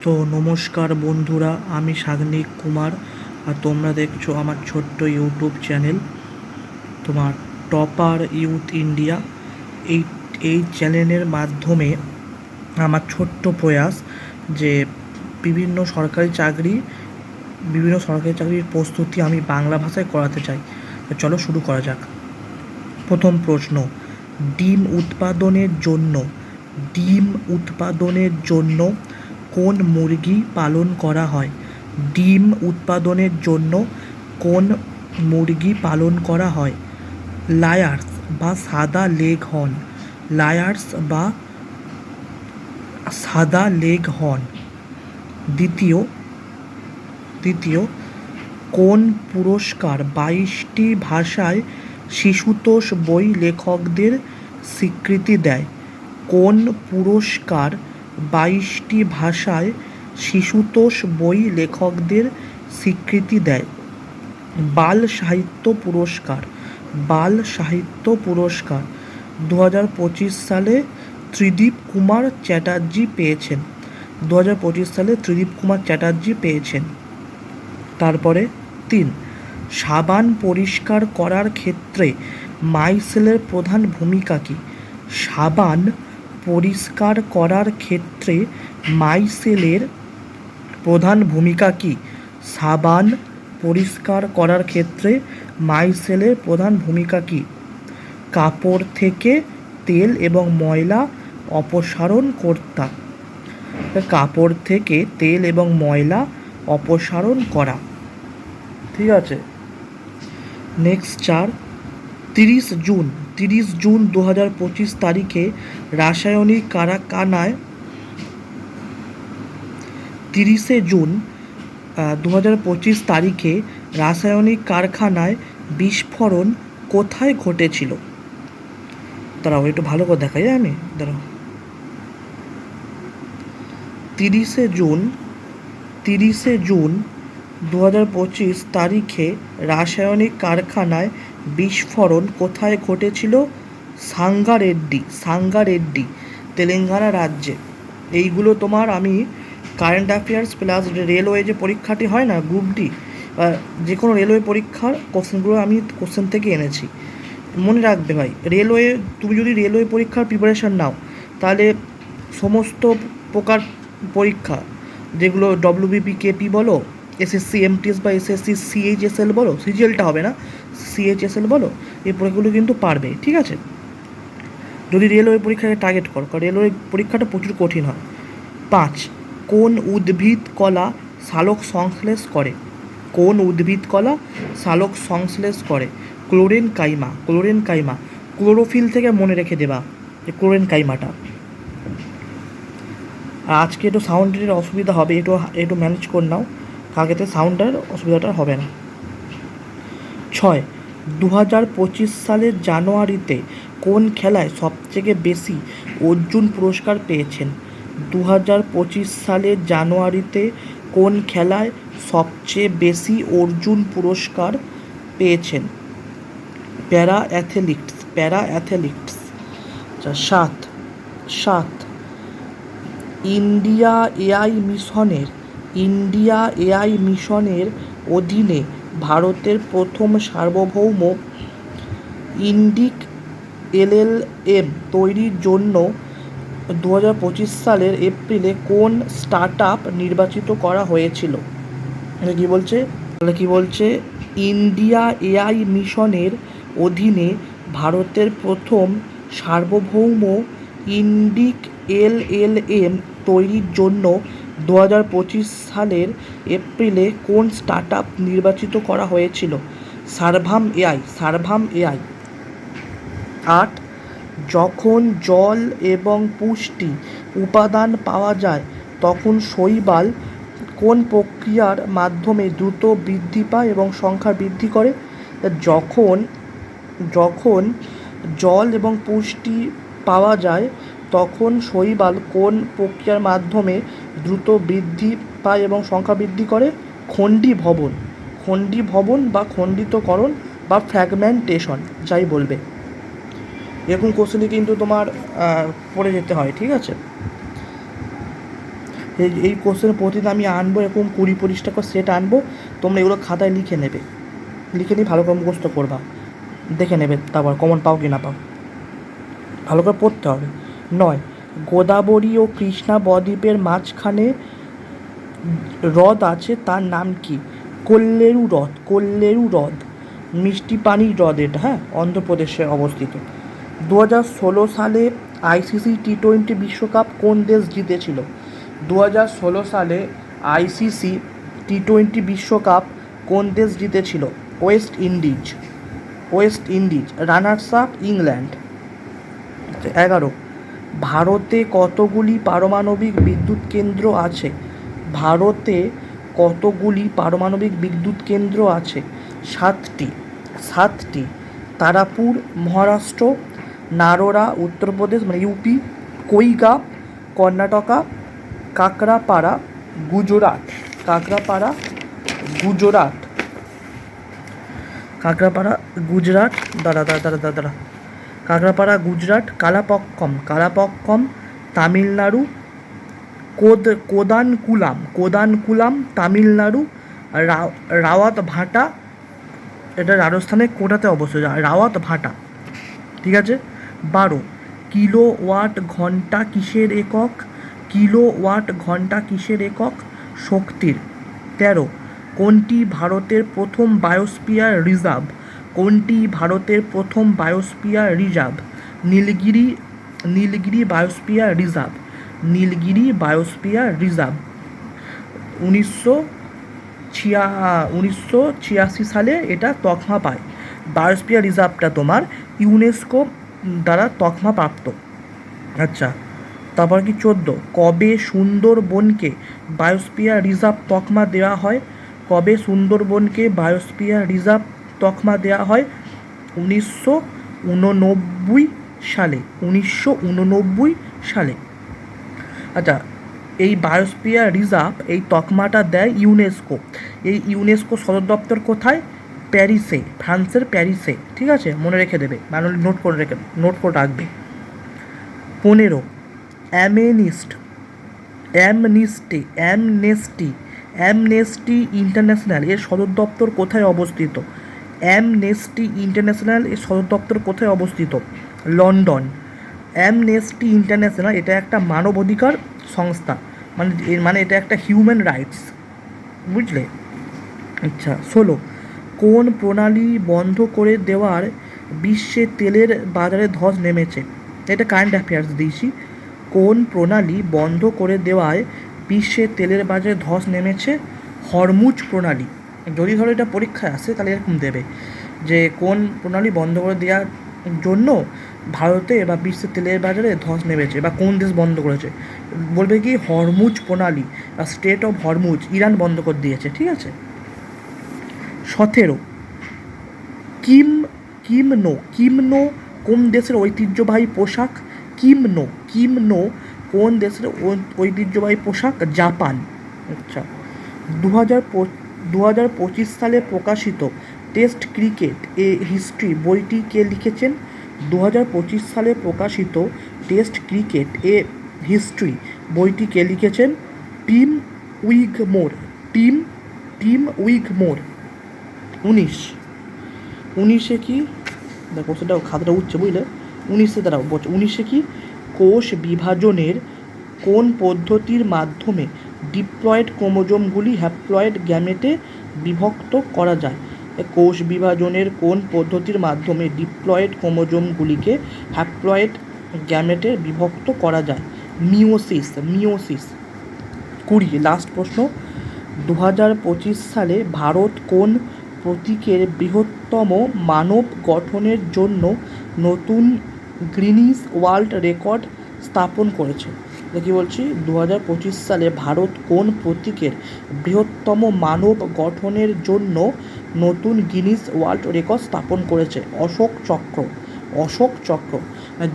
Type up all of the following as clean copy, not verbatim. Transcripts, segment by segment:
তো নমস্কার বন্ধুরা, আমি সাগ্নিক কুমার আর তোমরা দেখছো আমার ছোট্ট ইউটিউব চ্যানেল তোমার টপার ইউথ ইন্ডিয়া। এই এই চ্যানেলের মাধ্যমে আমার ছোট্ট প্রয়াস যে বিভিন্ন সরকারি চাকরির প্রস্তুতি আমি বাংলা ভাষায় করাতে চাই। তো চলো শুরু করা যাক। প্রথম প্রশ্ন, ডিম উৎপাদনের জন্য কোন মুরগি পালন করা হয়? ডিম উৎপাদনের জন্য কোন মুরগি পালন করা হয়? লায়ার্স বা সাদা লেগহর্ন। দ্বিতীয়, কোন পুরস্কার 22টি ভাষায় শিশুতোষ বই লেখকদের স্বীকৃতি দেয়? কোন পুরস্কার 22টি ভাষায় শিশুতোষ বই লেখকদের স্বীকৃতি দেয়? বাল সাহিত্য পুরস্কার 2025 সালে ত্রিদীপ কুমার চ্যাটার্জি পেয়েছেন। তারপরে 3, সাবান পরিষ্কার করার ক্ষেত্রে মাইসেলের প্রধান ভূমিকা কী? সাবান পরিষ্কার করার ক্ষেত্রে মাইসেলের প্রধান ভূমিকা কী? সাবান পরিষ্কার করার ক্ষেত্রে মাইসেলের প্রধান ভূমিকা কী? কাপড় থেকে তেল এবং ময়লা অপসারণ কর্তা। কাপড় থেকে তেল এবং ময়লা অপসারণ করা। ঠিক আছে, নেক্সট 4, 30 জুন 2025 তারিখে রাসায়নিক কারখানায় 30 জুন 2025 তারিখে রাসায়নিক কারখানায় বিস্ফোরণ কোথায় ঘটেছিল? দাঁড়াও, একটু ভালো করে দেখাই আমি। দাঁড়াও, 30 জুন 2025 তারিখে রাসায়নিক কারখানায় বিস্ফোরণ কোথায় ঘটেছিল? সাঙ্গারেড্ডি, তেলেঙ্গানা রাজ্যে। এইগুলো তোমার আমি কারেন্ট অ্যাফেয়ার্স প্লাস রেলওয়ে যে পরীক্ষাটি হয় না, গ্রুপ ডি, যে কোনো রেলওয়ে পরীক্ষার কোশ্চেনগুলো আমি কোশ্চেন থেকে এনেছি। মনে রাখবে ভাই, তুমি যদি রেলওয়ে পরীক্ষার প্রিপারেশান নাও, তাহলে সমস্ত প্রকার পরীক্ষা, যেগুলো WBPKP বলো, SSC MTS বা SSC CHSL বলো, সিজিএলটা হবে না, CHSL বলো, এই পরীক্ষাগুলো কিন্তু পারবে। ঠিক আছে, যদি রেলওয়ে পরীক্ষাকে টার্গেট করো, কারণ রেলওয়ে পরীক্ষাটা প্রচুর কঠিন হয়। 5, কোন উদ্ভিদ কলা সালোক সংশ্লেষ করে? ক্লোরেন কাইমা। ক্লোরোফিল থেকে মনে রেখে দেবা যে ক্লোরেন কাইমাটা। আর আজকে একটু সাউন্ডের অসুবিধা হবে, একটু ম্যানেজ করে নাও, কালকেতে সাউন্ডের অসুবিধাটা হবে না। 6, 2025 সালের জানুয়ারিতে কোন খেলায় সবথেকে বেশি অর্জুন পুরস্কার পেয়েছেন? 2025 সালের জানুয়ারিতে কোন খেলায় সবচেয়ে বেশি অর্জুন পুরস্কার পেয়েছেন? Para athletics. 7, ইন্ডিয়া এআই মিশনের অধীনে ভারতের প্রথম সার্বভৌম ইন্ডিক LLM তৈরির জন্য 2025 সালের এপ্রিলে কোন স্টার্টআপ নির্বাচিত করা হয়েছিল? কি বলছে? ইন্ডিয়া এআই মিশনের অধীনে ভারতের প্রথম সার্বভৌম ইন্ডিক LLM তৈরির জন্য 2025 সালের এপ্রিলে কোন স্টার্টআপ নির্বাচিত করা হয়েছিল? সার্ভাম এআই। 8, যখন জল এবং পুষ্টি উপাদান পাওয়া যায় তখন শৈবাল কোন প্রক্রিয়ার মাধ্যমে দ্রুত বৃদ্ধি পায় এবং সংখ্যা বৃদ্ধি করে? যখন জল এবং পুষ্টি পাওয়া যায় তখন শৈবাল কোন প্রক্রিয়ার মাধ্যমে দ্রুত বৃদ্ধি পায় এবং সংখ্যা বৃদ্ধি করে? খণ্ডীভবন বা খণ্ডিতকরণ বা ফ্র্যাগমেন্টেশন, যাই বলবে। এরকম কোশ্চেনই কিন্তু তোমার পড়ে যেতে হয়। ঠিক আছে, এই কোশ্চেন প্রতিদিন আমি আনবো, এরকম 20-25টা করে সেট আনবো, তোমরা এগুলো খাতায় লিখে নেবে, লিখে নিয়ে ভালো করে মুখস্থ করবা, দেখে নেবে তারপর কমন পাও কি না পাও, ভালো করে পড়তে হবে। 9, গোদাবরী ও কৃষ্ণা বদ্বীপের মাঝখানে হ্রদ আছে, তার নাম কি? কোল্লেরু হ্রদ, কোল্লেরু হ্রদ, মিষ্টি পানির হ্রদ এটা, হ্যাঁ, অন্ধ্রপ্রদেশে অবস্থিত। 2016 সালে আইসিসি টি-20 বিশ্বকাপ কোন দেশ জিতেছিল? 2016 সালে আইসিসি টি-20 বিশ্বকাপ কোন দেশ জিতেছিল? West Indies, West Indies. Runners up England. 11, ভারতে কতগুলি পারমাণবিক বিদ্যুৎ কেন্দ্র আছে? ভারতে কতগুলি পারমাণবিক বিদ্যুৎ কেন্দ্র আছে? 7টি, 7টি। তারাপুর মহারাষ্ট্র, নারোরা উত্তরপ্রদেশ মানে ইউপি, কৈগা কর্ণাটকা, কাকরাপাড়া গুজরাট, কাকরাপাড়া গুজরাট, কাকরাপাড়া গুজরাট, দাঁড়া, কাকরাপাড়া গুজরাট। কালাপক্কম, কালাপক্কম তামিলনাড়ু, কোদানকুলাম, কোদানকুলাম তামিলনাড়ু। রাওয়াত ভাটা, এটা রাজস্থানের কোটাতে অবস্থিত, রাওয়াত ভাটা, ঠিক আছে। 12, কিলোওয়াট ঘন্টা কিসের একক? কিলোওয়াট ঘন্টা কিসের একক? শক্তির। 13, কোনটি ভারতের প্রথম বায়োস্ফিয়ার রিজার্ভ? কোনটি ভারতের প্রথম biosphere reserve? Nilgiri, Nilgiri biosphere reserve, Nilgiri biosphere reserve. 1986 সালে এটা তকমা পায়, বায়োস্ফিয়ার রিজার্ভটা তোমার ইউনেস্কো দ্বারা তকমা প্রাপ্ত। আচ্ছা, তারপর কি 14, কবে সুন্দরবনকে বায়োস্ফিয়ার রিজার্ভ তকমা দেওয়া হয়? কবে সুন্দরবনকে বায়োস্ফিয়ার রিজার্ভ তকমা দেওয়া হয়? 1989 সালে, 1989 সালে। আচ্ছা, এই বায়োস্ফিয়ার রিজার্ভ, এই তকমাটা দেয় ইউনেস্কো। এই ইউনেস্কো সদর দপ্তর কোথায়? প্যারিসে, ফ্রান্সের প্যারিসে, ঠিক আছে, মনে রেখে দেবে, ম্যানুয়ালি নোট করে রাখবে। 15, অ্যামনেস্টি ইন্টারন্যাশনাল এর সদর দপ্তর কোথায় অবস্থিত? অ্যামনেস্টি ইন্টারন্যাশনাল এর সদর দপ্তর কোথায় অবস্থিত? লন্ডন। অ্যামনেস্টি ইন্টারন্যাশনাল এটা একটা মানবাধিকার সংস্থা, মানে এটা একটা হিউম্যান রাইটস, বুঝলে? আচ্ছা, 16, কোন প্রণালী বন্ধ করে দেওয়ার বিশ্বে তেলের বাজারে ধস নেমেছে? এটা কারেন্ট অ্যাফেয়ার্স দিয়েছি। কোন প্রণালী বন্ধ করে দেওয়ায় বিশ্বে তেলের বাজারে ধস নেমেছে? হরমুজ প্রণালী। যদি ধরো এটা পরীক্ষায় আসে তাহলে এরকম দেবে যে কোন প্রণালী বন্ধ করে দেওয়ার জন্য ভারতে বা বিশ্বের তেলের বাজারে ধস নেমেছে, বা কোন দেশ বন্ধ করেছে, বলবে কি হরমুজ প্রণালী বা স্ট্রেট অফ হরমুজ, ইরান বন্ধ করে দিয়েছে, ঠিক আছে। 17, কিমনো কোন দেশের ঐতিহ্যবাহী পোশাক? কিমনো কোন দেশের ঐতিহ্যবাহী পোশাক? জাপান। আচ্ছা, 2025 সালে প্রকাশিত টেস্ট ক্রিকেট এ হিস্ট্রি বইটি কে লিখেছেন? 2025 সালে প্রকাশিত টেস্ট ক্রিকেট এ হিস্ট্রি বইটি কে লিখেছেন? Team উইগমোর, team উইগমোর। 19 কি, দেখো সেটা খাতাটা উঠছে, বুঝলে? 19 কি, কোষ বিভাজনের কোন পদ্ধতির মাধ্যমে ডিপ্লয়েড ক্রোমোজোমগুলি হ্যাপ্লয়েড গ্যামেটে বিভক্ত করা যায়? কোষ বিভাজনের কোন পদ্ধতির মাধ্যমে ডিপ্লয়েড ক্রোমোজোমগুলিকে হ্যাপ্লয়েড গ্যামেটে বিভক্ত করা যায়? মিওসিস। 20, লাস্ট প্রশ্ন। 2025 সালে ভারত কোন প্রতীকের বৃহত্তম মানব গঠনের জন্য নতুন গ্রিনিস ওয়ার্ল্ড রেকর্ড স্থাপন করেছে? দেখি বলছি, 2025 সালে ভারত কোন প্রতীকের বৃহত্তম মানব গঠনের জন্য নতুন গিনিস ওয়ার্ল্ড রেকর্ড স্থাপন করেছে? অশোক চক্র।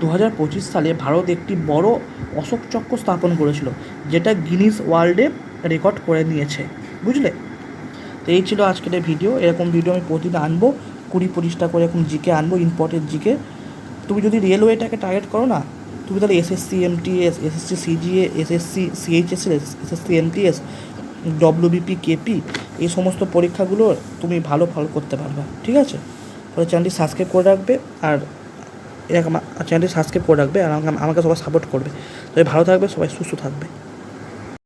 2025 সালে ভারত একটি বড় অশোক চক্র স্থাপন করেছিল, যেটা গিনিস ওয়ার্ল্ডে রেকর্ড করে নিয়েছে, বুঝলে? তো এই ছিল আজকের ভিডিও। এরকম ভিডিও আমি প্রতিদিন আনবো, 20-25টা করে এরকম জিকে আনবো, ইম্পর্টেন্ট জিকে। তুমি যদি রেলওয়েটাকে টার্গেট করো না, তুমি তাহলে SSC MTS, SSC CGL, SSC CHSL, SSC MTS, WBP KP এই সমস্ত পরীক্ষাগুলো তুমি ভালো ফল করতে পারবে, ঠিক আছে? তাহলে চ্যানেলটি সাবস্ক্রাইব করে রাখবে আর এরকম চ্যানেলটি সাবস্ক্রাইব করে রাখবে আর আমাকে সবাই সাপোর্ট করবে। তবে ভালো থাকবে, সবাই সুস্থ থাকবে।